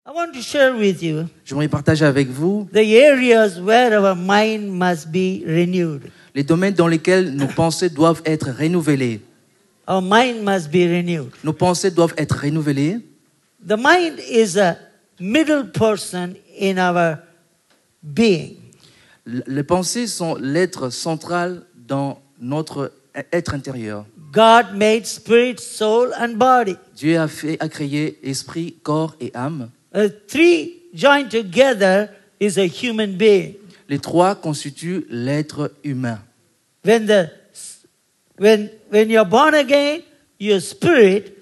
I want to share with you J'aimerais partager avec vous the areas where our mind must be renewed. les domaines dans lesquels nos pensées doivent être renouvelées. Our mind must be renewed. Nos pensées doivent être renouvelées. The mind is a middle person in our being. Les pensées sont l'être central dans notre être intérieur. God made spirit, soul, and body. Dieu a créé esprit, corps et âme. Three joined together is a human being. Les trois constituent l'être humain. When you're born again, your spirit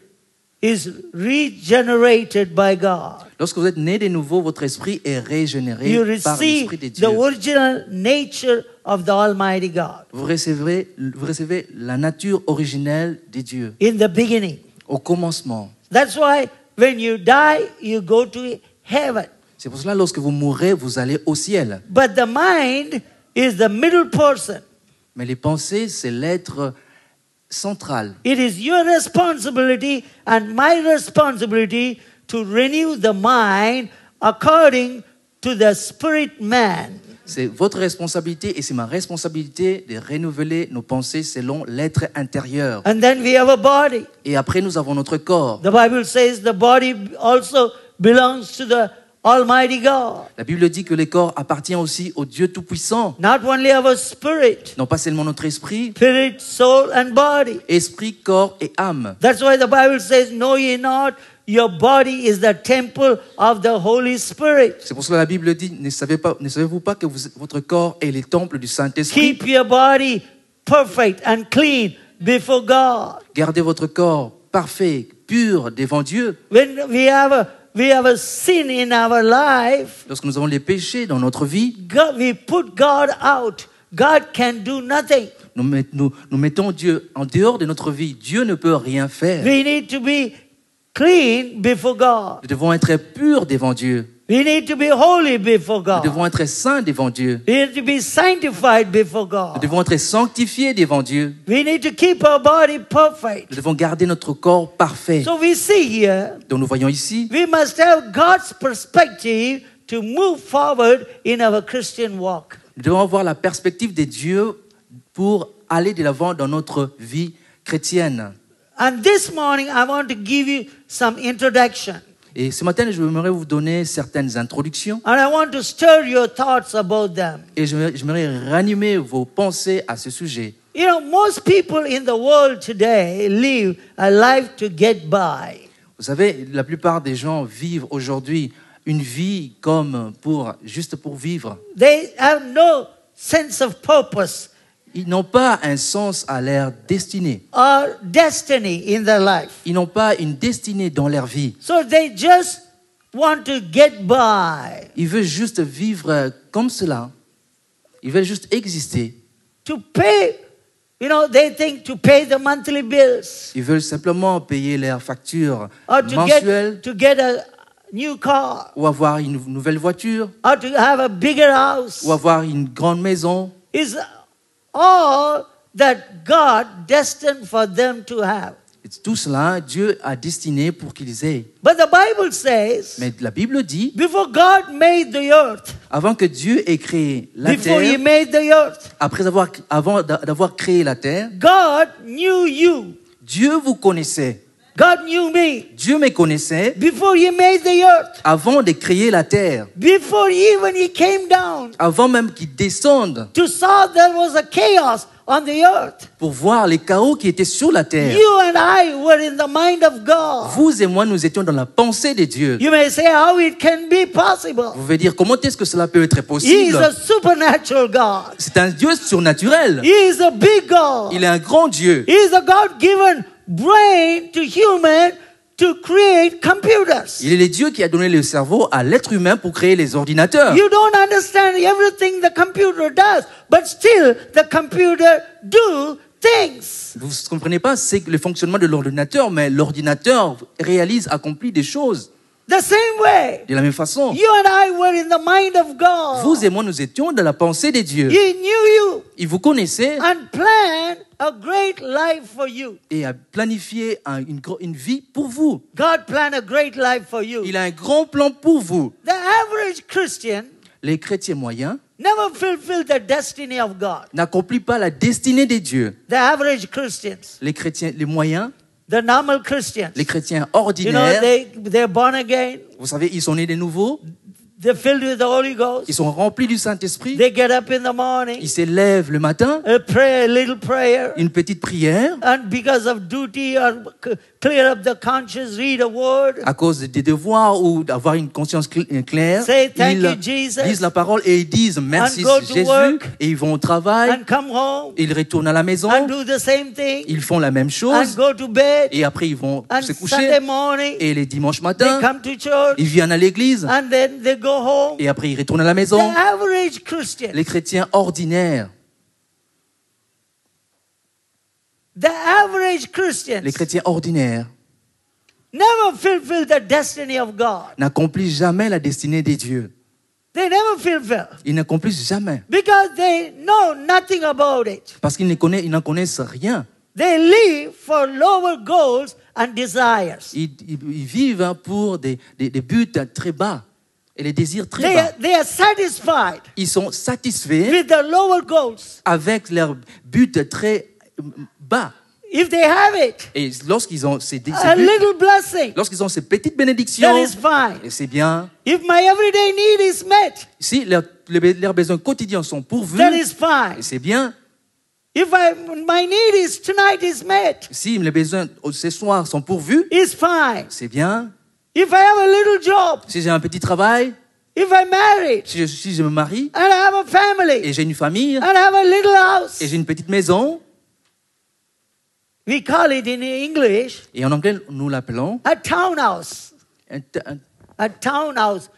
is regenerated by God. Lorsque vous êtes né de nouveau, votre esprit est régénéré You par l'esprit de receive Dieu. the original nature of the Almighty God. Vous recevez la nature originelle de Dieu In the beginning. au commencement. That's why when you die, you go to heaven. C'est pour cela lorsque vous mourrez, vous allez au ciel. But the mind is the middle person. Mais les pensées, c'est l'être central. It is your responsibility and my responsibility to renew the mind according to the spirit man. C'est votre responsabilité et c'est ma responsabilité de renouveler nos pensées selon l'être intérieur. And then we have a body. Et après, nous avons notre corps. The Bible says the body also belongs to the Almighty God. La Bible dit que le corps appartient aussi au Dieu Tout-Puissant. Not only our spirit, Non pas seulement notre esprit, spirit, soul, and body. esprit, corps et âme. That's why the Bible says, know ye not, your body is the temple of the Holy Spirit. C'est pour cela que la Bible dit, ne savez-vous pas que votre corps est le temple du Saint-Esprit? Keep your body perfect and clean before God. Gardez votre corps parfait, pur devant Dieu. When we have a sin in our life, Lorsque nous avons les péchés dans notre vie, we put God out. God can do nothing. nous mettons Dieu en dehors de notre vie. Dieu ne peut rien faire. We need to be clean before God. Nous devons être purs devant Dieu. We need to be holy before Nous God. devons être saints devant Dieu. We need to be sanctified before Nous God. devons être sanctifiés devant Dieu. We need to keep our body perfect. Nous devons garder notre corps parfait. So we see here, Donc nous voyons ici, we must have God's perspective to move forward in our Christian walk. nous devons avoir la perspective de Dieu pour aller de l'avant dans notre vie chrétienne. And this morning, I want to give you some introduction. Et ce matin, je voudrais vous donner certaines introductions And I want to stir your thoughts about them. et j'aimerais ranimer vos pensées à ce sujet. You know, most people in the world today live a life to get by. Vous savez, la plupart des gens vivent aujourd'hui une vie comme juste pour vivre. They have no sense of purpose Ils n'ont pas un sens à leur destinée. or destiny in their life. Ils n'ont pas une destinée dans leur vie. So they just want to get by, Ils veulent juste vivre comme cela. Ils veulent juste exister. to pay. You know, they think to pay the monthly bills Ils veulent simplement payer leurs factures or to mensuelles get a new car ou avoir une nouvelle voiture or to have a bigger house. ou avoir une grande maison. Is all that God destined for them to have. Et tout cela, Dieu a destiné pour qu'ils aient. But the Bible says, Mais la Bible dit, before God made the earth, avant que Dieu ait créé la before He terre, made the earth, avant d'avoir créé la terre, God knew you. Dieu vous connaissait. God knew me. Dieu me connaissait Before He made the earth, avant de créer la terre, before even He came down avant même qu'il descende to saw there was a chaos on the earth. pour voir les chaos qui étaient sur la terre. You and I were in the mind of God. Vous et moi, nous étions dans la pensée de Dieu. You may say how it can be possible. Vous pouvez dire, comment est-ce que cela peut être He is possible? a supernatural God. C'est un Dieu surnaturel. He is a big God. Il est un grand Dieu. He is a God-given brain to human to create computers. Il est le Dieu qui a donné le cerveau à l'être humain pour créer les ordinateurs. You don't understand everything the computer does, but still the computer do things. Vous ne comprenez pas, c'est le fonctionnement de l'ordinateur, mais l'ordinateur accomplit des choses. The same way, De la même façon, you and I were in the mind of God. vous et moi, nous étions dans la pensée de Dieu. He knew you Il vous connaissait and planned a great life for you. et a planifié une vie pour vous. God planned a great life for you. Il a un grand plan pour vous. The average Christian Les chrétiens moyens never fulfill the destiny of God. n'accomplissent pas la destinée des dieux. The average Christians, Les chrétiens, les moyens, the normal Christians, les chrétiens you know, ordinaires, they're born again. vous savez, ils sont nés de nouveau, They're filled with the Holy Ghost. ils sont remplis du Saint-Esprit, They get up in the morning, ils s'élèvent le matin, pray a little prayer, une petite prière, and because of duty or clear up the conscience, read a word, à cause des devoirs ou d'avoir une conscience claire, Say, "Thank you, ils Jesus," lisent la parole et ils disent merci and go to Jésus, work, et ils vont au travail, and come home ils retournent à la maison, and do the same thing, ils font la même and chose, go to bed, et après ils vont and se Sunday coucher, morning et les dimanches they matins, come to church, ils viennent à l'église, and then they go home. et après ils retournent à la The maison. average Christian, Les chrétiens ordinaires, the average Christian les chrétiens ordinaires never fulfill the destiny of God. n'accomplissent jamais la destinée des dieux. They never fulfill Ils n'accomplissent jamais because they know nothing about it. parce qu'ils n'en connaissent rien. They live for lower goals and desires. Ils vivent pour des buts très bas et les désirs très bas. They are satisfied Ils sont satisfaits with the lower goals. avec leurs buts très bas. If they have it, Et lorsqu'ils ont ces buts, a little blessing, lorsqu'ils ont ces petites that bénédictions, is fine. et c'est bien. If my everyday need is met, Si leurs besoins quotidiens sont pourvus, that is fine. et c'est bien. If my need is tonight is met, Si les besoins ce soir sont pourvus, is fine. c'est bien. If I have a little job, Si j'ai un petit travail, if I'm married, si je me marie and I have a family, et j'ai une famille and I have a little house, et j'ai une petite maison, we call it in English et en anglais nous l'appelons a townhouse. un- A townhouse,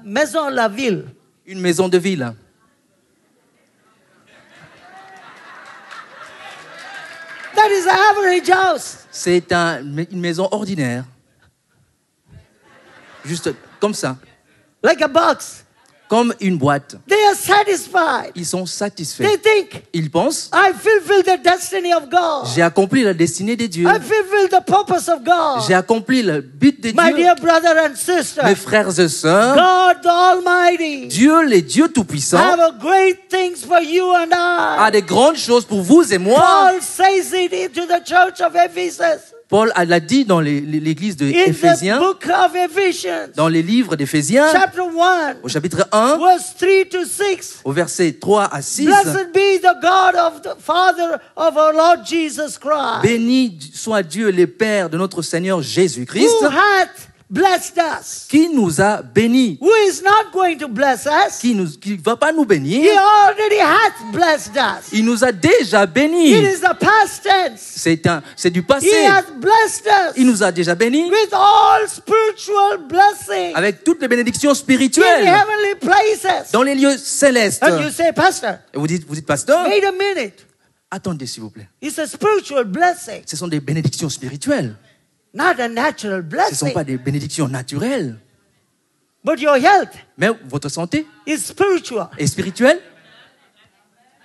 maison la ville. une maison de ville. That is an average house. C'est une maison ordinaire. Juste comme ça, Like a box. comme une boîte. They are satisfied. Ils sont They satisfaits. think, Ils pensent, I fulfill the destiny of God. j'ai accompli la destinée des dieux. I fulfill the purpose of God. J'ai accompli le but des My dieux. dear brother and sister, Mes frères et sœurs, God the Almighty Dieu, les dieux tout-puissants, have a great things for you and a I. des grandes choses pour vous et moi. Paul says it to the church of Ephesus Paul l'a dit dans l'église de in the Éphésiens, book of Ephesians, dans les livres d'Éphésiens, chapter 1, au chapitre 1, verse 3 to 6. au verset 3 à 6. Blessed be the God of the Father of our Lord Jesus Christ, Béni soit Dieu, le Père de notre Seigneur Jésus-Christ, who hath blessed us, qui nous a bénis, who is not going to bless us. qui va pas nous He bénir, already hath blessed us. il nous a déjà It bénis. is the past tense. C'est du He passé. hath blessed Il us nous a déjà bénis with all spiritual blessings avec toutes les bénédictions in spirituelles heavenly places. dans les lieux célestes. And you say, Pastor, Et vous dites, pasteur, wait a minute. attendez s'il vous plaît. It's a spiritual blessing, Ce sont des bénédictions spirituelles. not a natural Ce ne sont blessing. pas des bénédictions naturelles. But your health Mais votre santé is spiritual. est spirituelle.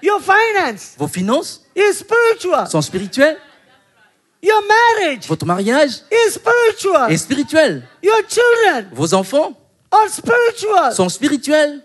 Your finance Vos finances is spiritual. sont spirituelles. Your marriage Votre mariage is spiritual. est spirituel. Your children Vos enfants are spiritual. sont spirituels.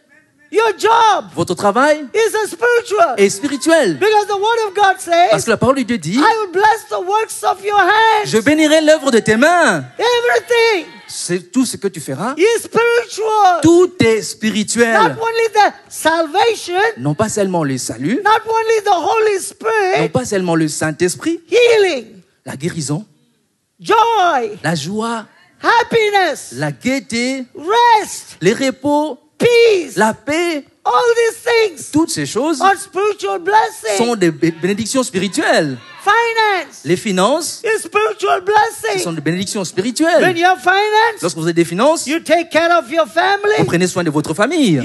Your job Votre travail is a spiritual. est spirituel. Because the word of God Parce says, que la parole de Dieu dit, I will bless the works of your hands. je bénirai l'œuvre de tes mains. Everything C'est tout ce que tu feras. is spiritual. Tout est spirituel. Not only the salvation, Non pas seulement le salut, not only the Holy non Spirit, pas seulement le Saint-Esprit, healing, la guérison, joy, la joie, happiness, la gaieté, rest, les repos, peace, la paix, all these things toutes ces choses are spiritual sont blessings. des bénédictions spirituelles. Finance Les finances, is spiritual ce sont blessing. des bénédictions When spirituelles. you have finance, Lorsque vous avez des finances, you take care of your vous family. prenez soin de votre famille.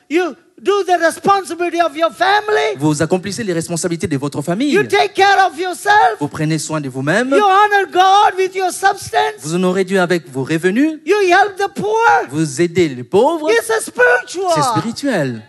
You do the responsibility of your family. Vous accomplissez les responsabilités de votre famille. You take care of yourself. Vous prenez soin de vous-même. You honor God with your substance. Vous honorez Dieu avec vos revenus. You help the poor. Vous aidez les pauvres. It's a C'est spiritual. spirituel.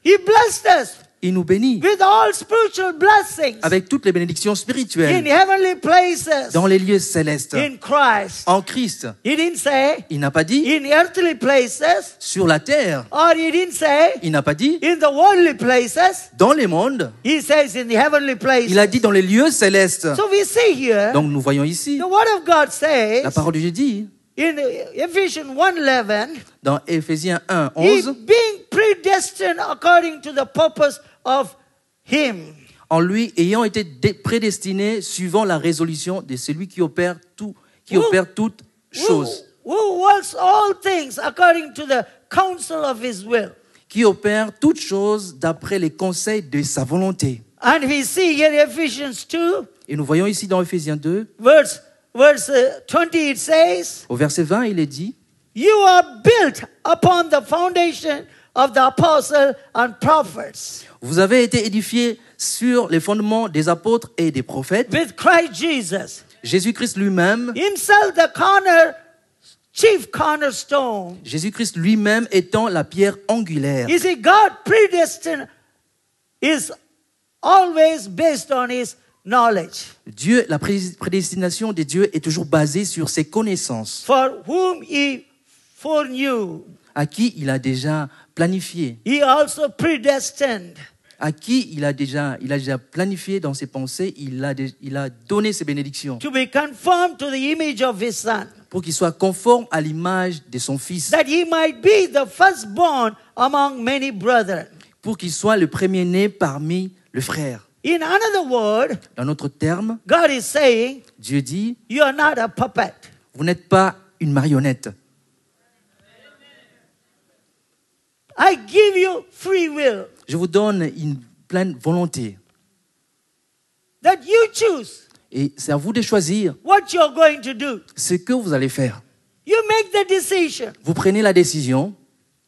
He blessed us Il nous bénit with all spiritual blessings avec toutes les bénédictions in spirituelles heavenly places dans les lieux célestes in Christ. en Christ. He didn't say Il n'a pas dit in earthly places, sur la terre. or he didn't say Il n'a pas dit in the worldly places. dans les mondes. He says in the heavenly places. Il a dit dans les lieux célestes. So we see here, Donc nous voyons ici, the word of God la says parole de Dieu dit in Ephesians 1:11, dans Éphésiens 1, he 11, being predestined according to the purpose of him. en lui ayant été prédestiné suivant la résolution de celui qui opère toutes choses, Who works all things according to the counsel of his will. qui opère toutes choses d'après les conseils de sa volonté. And we see here Ephesians 2, Et nous voyons ici dans Éphésiens 2, verse 20, it says, au verset 20, il est dit, you are built upon the foundation of the apostles and prophets, vous avez été édifiés sur les fondements des apôtres et des prophètes, with Christ Jesus, Jésus-Christ lui-même, himself the chief cornerstone. Jésus-Christ lui-même étant la pierre angulaire. You see, God predestined is always based on his knowledge. Dieu, la prédestination de Dieu est toujours basée sur ses connaissances, For whom he foreknew, à qui il a déjà planifié, he also predestined à qui il a déjà planifié dans ses pensées, il a donné ses bénédictions to be conformed to the image of his son, pour qu'il soit conforme à l'image de son Fils, that he might be the firstborn among many brethren. pour qu'il soit le premier-né parmi les frères. In another word, Dans notre terme, God is saying, Dieu dit, you are not a puppet. vous n'êtes pas une marionnette. I give you free will Je vous donne une pleine volonté. that you choose Et c'est à vous de choisir what you're going to do. ce que vous allez faire. You make the decision Vous prenez la décision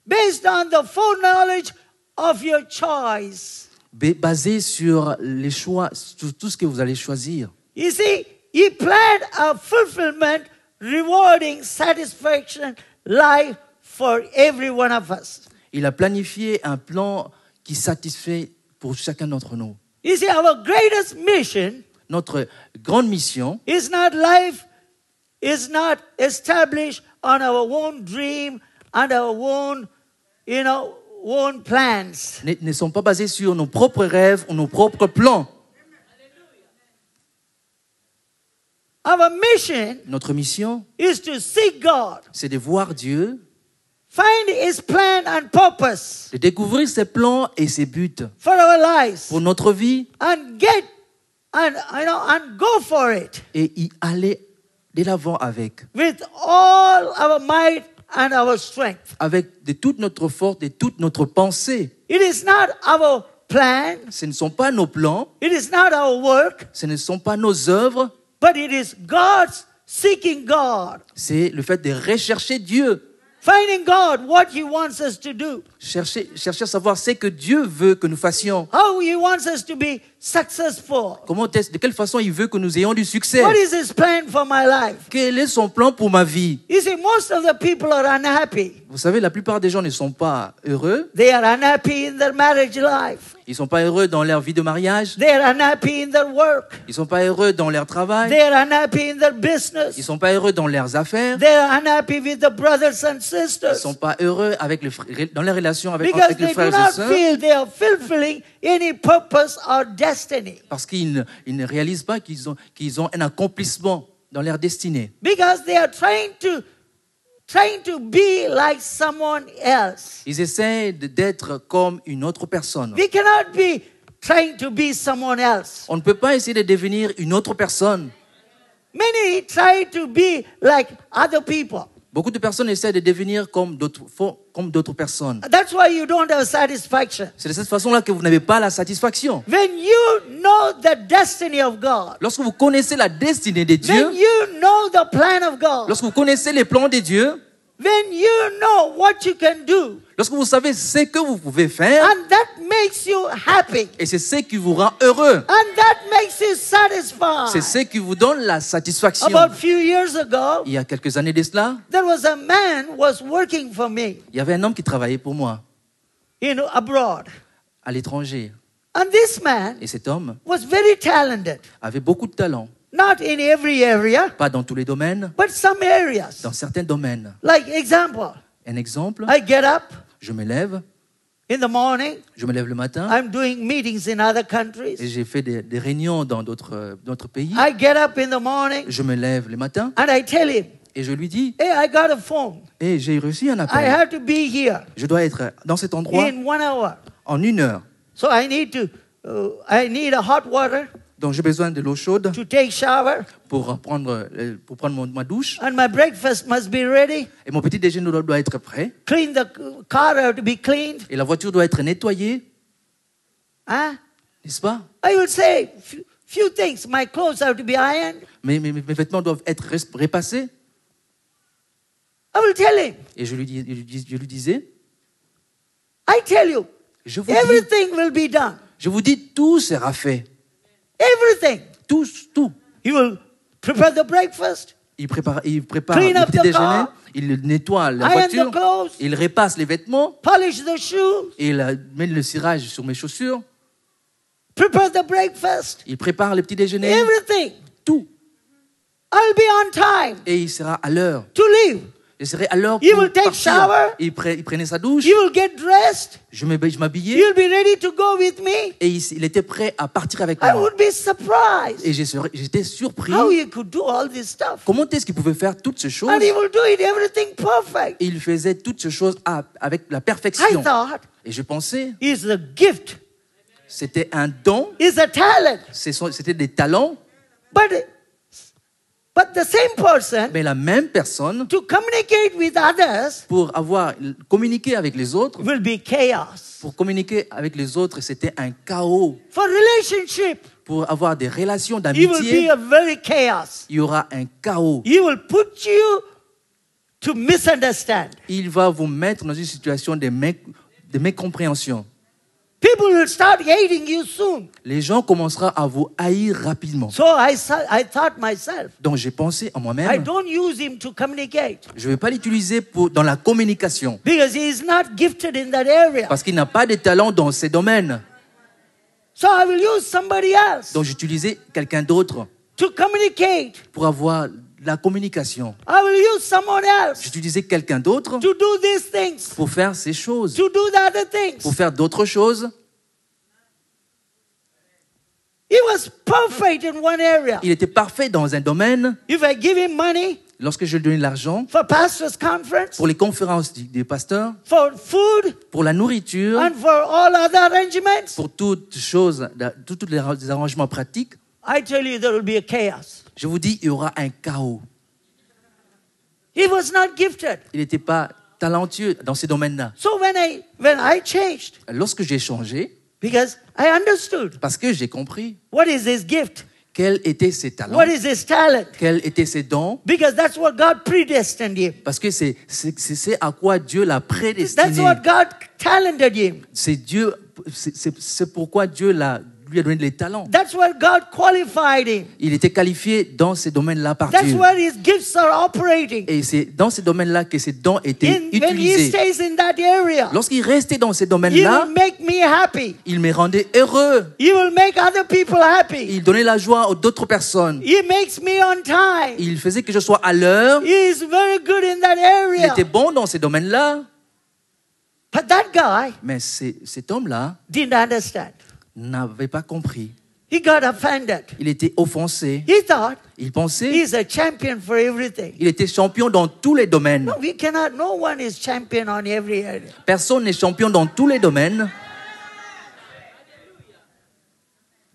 based on the foreknowledge of your choice. basée sur les choix, sur tout ce que vous allez choisir. You see, he planned a fulfillment, rewarding, satisfaction life for every one of us. Il a planifié un plan qui satisfait pour chacun d'entre nous. You see, our greatest mission Notre grande mission is not life, is not established on our own dream and our own, own plans. ne sont pas basées sur nos propres rêves ou nos propres plans. Our mission Notre mission, is to seek God, c'est de voir Dieu, find his plan and purpose de découvrir ses plans et ses buts for our lives, pour notre vie and get and go for it et y aller de l'avant avec with all our might and our strength. de toute notre force, de toute notre pensée. It is not our plan, Ce ne sont pas nos plans, it is not our work, ce ne sont pas nos œuvres, but it is God's seeking God, c'est le fait de rechercher Dieu. finding God what he wants us to do, Chercher à savoir ce que Dieu veut que nous fassions. how he wants us to be successful. De quelle façon il veut que nous ayons du succès. What is his plan for my life? Quel est son plan pour ma vie? You see, most of the people are unhappy. Vous savez, la plupart des gens ne sont pas heureux. They are unhappy in their marriage life. Ils ne sont pas heureux dans leur vie de mariage. They are unhappy in their work. Ils ne sont pas heureux dans leur travail. They are unhappy in their Ils ne business. sont pas heureux dans leurs affaires. They are unhappy with the brothers and Ils ne sisters sont pas heureux dans les relations avec because les they do frères et not sœurs. feel they are fulfilling any purpose or destiny. Parce qu'ils ne réalisent pas qu'ils ont un accomplissement dans leur destinée. Because they are trying to be like someone else. Ils essaient d'être comme une autre personne. We cannot be trying to be someone else. On ne peut pas essayer de devenir une autre personne. Many try to be like other people. Beaucoup de personnes essaient de devenir comme d'autres personnes. That's why you don't have satisfaction. C'est de cette façon-là que vous n'avez pas la satisfaction. When you know the destiny of God, Lorsque vous connaissez la destinée de Dieu, when you know the plan of God, lorsque vous connaissez les plans de Dieu, when you know what you can do, lorsque vous savez ce que vous pouvez faire, and that makes you happy, et c'est ce qui vous rend heureux, and that makes you satisfied. c'est ce qui vous donne la satisfaction. About few years ago, Il y a quelques années de cela, there was a man was working for me il y avait un homme qui travaillait pour moi abroad. à l'étranger. And this man Et cet homme was very talented. avait beaucoup de talent. Not in every area, Pas dans tous les domaines, but some areas. dans certains domaines. Like example, Un exemple, I get up je me lève le matin I'm doing meetings in other et countries. j'ai fait des réunions dans d'autres pays. I get up in the morning Je me lève le matin and I tell him, et je lui dis, hey, I got a phone. j'ai reçu un I appel. have to be here Je dois être dans cet endroit in 1 hour. en 1 heure. So I need a hot water Donc j'ai besoin de l'eau chaude to take shower, pour prendre ma douche. and my breakfast must be ready. Et mon petit déjeuner doit être prêt. Clean the car have to be cleaned. Et la voiture doit être nettoyée. Huh? N'est-ce pas? I will say few things. My clothes have to be ironed. Mes vêtements doivent être repassés. I will tell him. Et je lui disais, I tell you, je vous everything will be done. dis, tout sera fait. Everything. Tout. He will prepare the breakfast, Il prépare Clean le up petit the déjeuner, car, il nettoie la iron the voiture, clothes, il repasse les vêtements, polish the shoes, il met le cirage sur mes chaussures, prepare the breakfast, il prépare le petit déjeuner, everything. tout. I'll be on time Et il sera à l'heure. to leave. Je serai à l'heure He pour will take partir. shower. Il prenait sa douche, He will get dressed. je m'habillais He'll be ready to go with me. et il était prêt à partir avec I moi. would be surprised Et j'étais surpris. how he could do all this stuff. Comment est-ce qu'il pouvait faire toutes ces choses? And he will do it everything perfect. Il faisait toutes ces choses avec la I perfection. thought Et je pensais, it's a gift, c'était un don, it's a talent. c'était des talents, But the same person mais la même personne, to communicate with others pour communiquer avec les autres, will be chaos. pour communiquer avec les autres, c'était un chaos. For relationship, Pour avoir des relations he will be d'amitié, a very chaos. il y aura un chaos. He will put you to misunderstand. Il va vous mettre dans une situation de mécompréhension. People will start hating you soon. Les gens commenceront à vous haïr rapidement. So I thought myself, Donc j'ai pensé en I moi-même, don't use him to communicate je ne vais pas l'utiliser dans la communication, because he is not gifted in that area. parce qu'il n'a pas de talent dans ces domaines. So I will use somebody else Donc j'utilisais quelqu'un d'autre to communicate. pour avoir la communication. I will use someone else J'utilisais quelqu'un d'autre to do these things, pour faire ces choses, to do the other things. pour faire d'autres choses. He was perfect in one area. Il était parfait dans un domaine. If I give him money Lorsque je lui donnais de l'argent for pastors' conference, pour les conférences des pasteurs, for food, pour la nourriture, and for all other arrangements, pour toutes choses, tous les arrangements pratiques, I tell you there will be a chaos. je vous dis, il y aura un chaos. He was not gifted. Il n'était pas talentueux dans ces domaines-là. So when I changed, Lorsque j'ai changé, because I understood parce que j'ai compris what is his gift, quels étaient ses talents, what is his talent, quels étaient ses dons, because that's what God predestined him. parce que c'est à quoi Dieu l'a That's prédestiné. what God talented him. C'est pourquoi Dieu lui a donné les talents. That's what God qualified him. Il était qualifié dans ces domaines-là par That's Dieu. where his gifts are operating. Et c'est dans ces domaines-là que ces dons étaient When he utilisés. stays in that area, Lorsqu'il restait dans ces he domaines-là, will make me happy. il me rendait heureux. He will make other people happy. Il donnait la joie aux d'autres personnes. He makes me on time. Il faisait que je sois à l'heure. He is very good in that Il area. était bon dans ces domaines-là. But that guy Mais cet homme-là didn't understand. n'avait pas compris. He got offended. Il était offensé. He thought Il pensait he's a champion for everything. il était champion dans tous les domaines. No, no one is champion on every area. Personne n'est champion dans tous les domaines.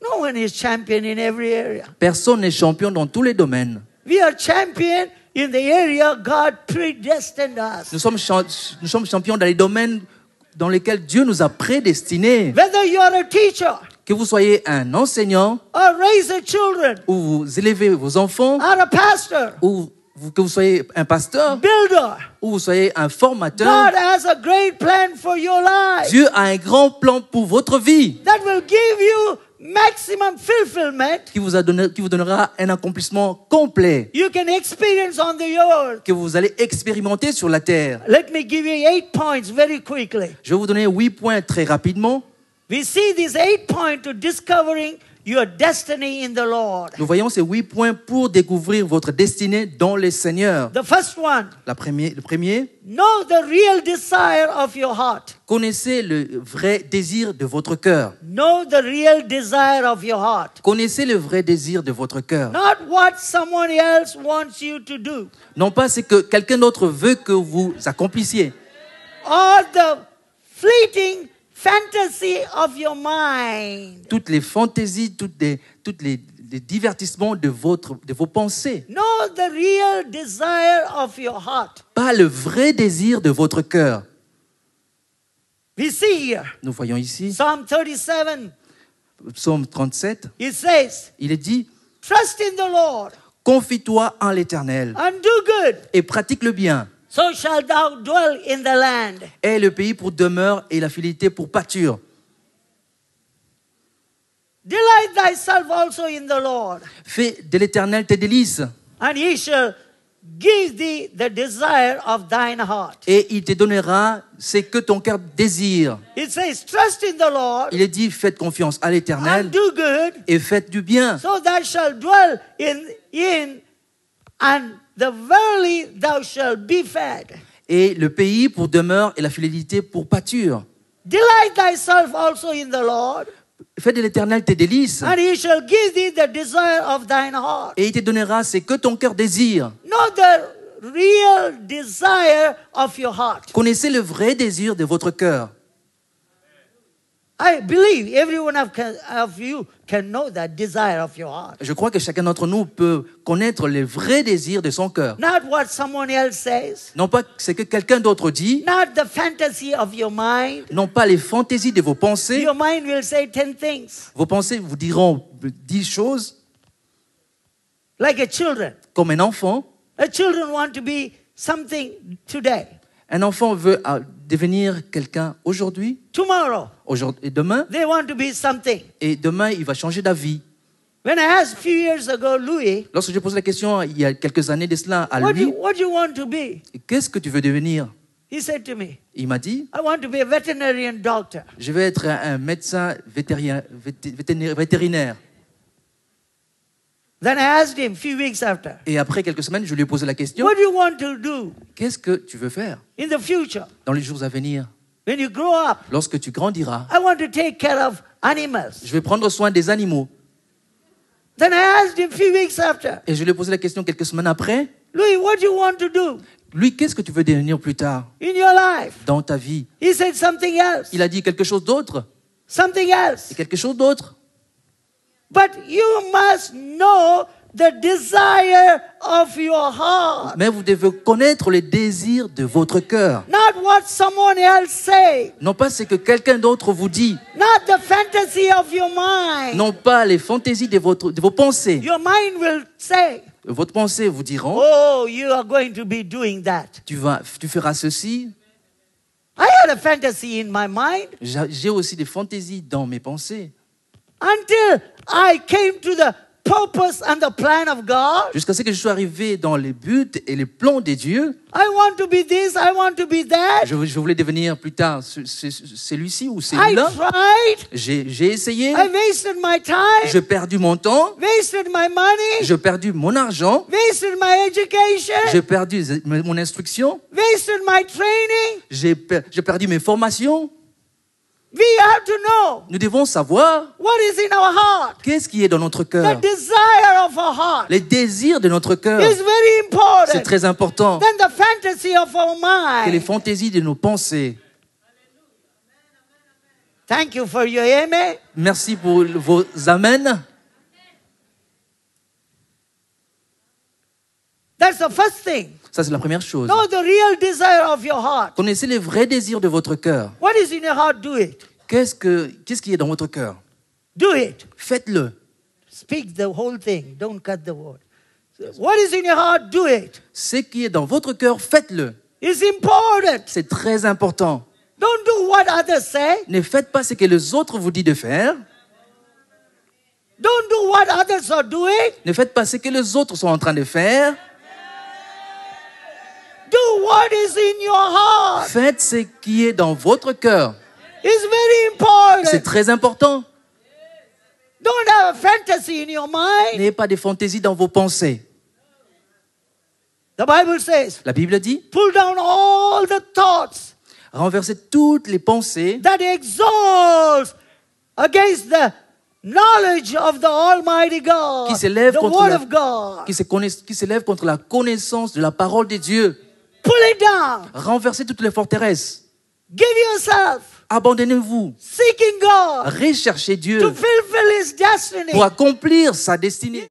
No one is champion in every area. Personne n'est champion dans tous les domaines. We are champion in the area God predestined us. Nous sommes champions dans les domaines dans lesquels Dieu nous a prédestinés. Whether you are a teacher, Que vous soyez un enseignant, or raise the children, ou vous élevez vos enfants, or a pastor, ou que vous soyez un pasteur, builder, ou vous soyez un formateur, God has a great plan for your life Dieu a un grand plan pour votre vie that will give you maximum fulfillment qui vous donnera un accomplissement complet you can experience on the earth. que vous allez expérimenter sur la terre. Let me give you 8 points very quickly. Je vais vous donner 8 points très rapidement. We see these 8 points to discovering your destiny in the Lord. Nous voyons ces 8 points pour découvrir votre destinée dans le Seigneur. The first one, Le premier, know the real desire of your heart. connaissez le vrai désir de votre cœur. Know the real desire of your heart. Connaissez le vrai désir de votre cœur. Not what someone else wants you to do. Non pas ce que quelqu'un d'autre veut que vous accomplissiez. Or the fleeting fantasy of your mind. Toutes les fantaisies, toutes les divertissements de vos pensées. Know the real desire of your heart. Pas le vrai désir de votre cœur. We see here, Nous voyons ici, Psalm 37, Psaume 37, it says, il est dit, trust in the Lord confie-toi en l'Éternel and do good, et pratique le bien. so shall thou dwell in the land. Aie le pays pour demeure et la fidélité pour pâture. Delight thyself also in the Lord, Fais de l'Éternel tes délices, and he shall give thee the desire of thine heart. et il te donnera ce que ton cœur désire. It says, trust in the Lord Il est dit, faites confiance à l'Éternel and do good, et faites du bien, so thou shalt dwell in and the verily thou shalt be fed. et le pays pour demeure et la fidélité pour pâture. Delight thyself also in the Lord, Fais de l'Éternel tes délices, and he shall give thee the desire of thine heart. et il te donnera ce que ton cœur désire. Know the real desire of your heart. Connaissez le vrai désir de votre cœur. I believe every one of you can know that desire of your heart. Je crois que chacun d'entre nous peut connaître le vrai désir de son cœur. Not what someone else says, Non pas ce que quelqu'un d'autre dit, not the fantasy of your mind. non pas les fantaisies de vos pensées. Your mind will say 10 things, Vos pensées vous diront 10 choses like a children. comme un enfant. A children want to be something today, Un enfant veut devenir quelqu'un aujourd'hui, tomorrow. et demain, They want to be something. et demain il va changer d'avis. When I asked a few years ago, Louis, Lorsque j'ai posé la question il y a quelques années de cela à what lui, do you want to be? qu'est-ce que tu veux devenir? He said to me, Il m'a dit, I want to be a veterinarian doctor. je vais être un médecin vétérinaire. Then I asked him a few weeks after, Et après quelques semaines, je lui ai posé la question, what do you want to do qu'est-ce que tu veux faire in the future? dans les jours à venir? When you grow up, Lorsque tu grandiras, I want to take care of animals. je vais prendre soin des animaux. Then I asked him a few weeks after, Et je lui ai posé la question quelques semaines après, Louis, what do you want to do lui, qu'est-ce que tu veux devenir plus tard in your life? dans ta vie? He said something else, Il a dit quelque chose d'autre. something else. C'est quelque chose d'autre. But you must know the desire of your heart, Mais vous devez connaître les désirs de votre cœur. not what someone else say, Non pas ce que quelqu'un d'autre vous dit. not the fantasy of your mind. Non pas les fantaisies de vos pensées. Your mind will say, Votre pensée vous diront, oh, you are going to be doing that. tu feras ceci. I had a fantasy in my mind J'ai aussi des fantaisies dans mes pensées. until I came to the purpose and the plan of God. Jusqu'à ce que je sois arrivé dans les buts et les plans de Dieu. I want to be this, I want to be that. Je voulais devenir plus tard celui-ci ou I celui-là. tried. J'ai essayé. I wasted my time, J'ai perdu mon temps. wasted my money, J'ai perdu mon argent. wasted my education, J'ai perdu mon instruction. wasted my training. J'ai perdu mes formations. We have to know Nous devons savoir what is in our heart. qu'est-ce qui est dans notre The cœur. desire of our heart Les désirs de notre cœur. is very C'est important très important than the fantasy of our que les mind. fantaisies de nos pensées. Thank you for your amen. Merci pour vos amens. That's the first thing. Ça, c'est la première chose. Know the real desire of your heart. Connaissez les vrais désirs de votre cœur. What is in your heart, do it. Qu'est-ce qui est dans votre cœur? Do it. Faites-le. Speak the whole thing. Don't cut the word. What is in your heart, do it. Ce qui est dans votre cœur, faites-le. It's important. C'est très important. Don't do what others say. Ne faites pas ce que les autres vous disent de faire. Don't do what others are doing. Ne faites pas ce que les autres sont en train de faire. Do what is in your heart. Faites ce qui est dans votre cœur. It's very important. C'est très important. Don't have a fantasy in your mind. N'ayez pas de fantaisie dans vos pensées. The Bible says, La Bible dit, pull down all the thoughts renversez toutes les pensées that exalt against the knowledge of the Almighty God, qui s'élèvent the contre Word la- of God. qui s'élèvent contre la connaissance de la parole de Dieu. Pull it down. Renversez toutes les forteresses. Give yourself Abandonnez-vous. seeking God Recherchez to Dieu fulfill His destiny. pour accomplir sa destinée.